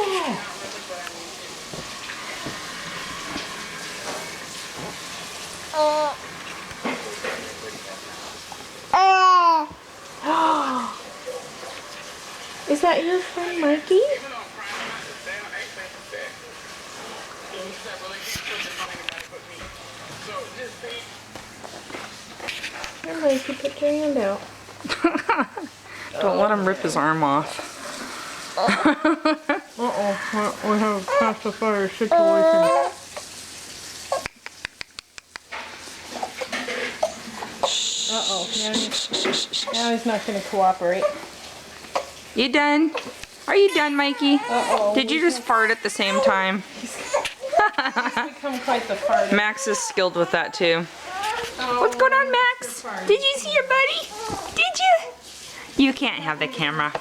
that? Is that your friend Mikey? Here, Mikey, put your hand out. Don't let him rip his arm off. Uh-oh, we have a pacifier situation. Uh-oh, now he's not going to cooperate. You done? Are you done, Mikey? Uh-oh. Did you just fart at the same time? He's become quite the farter. Max is skilled with that too. Oh, What's going on, Max? Did you see your buddy? Did you? You can't have the camera.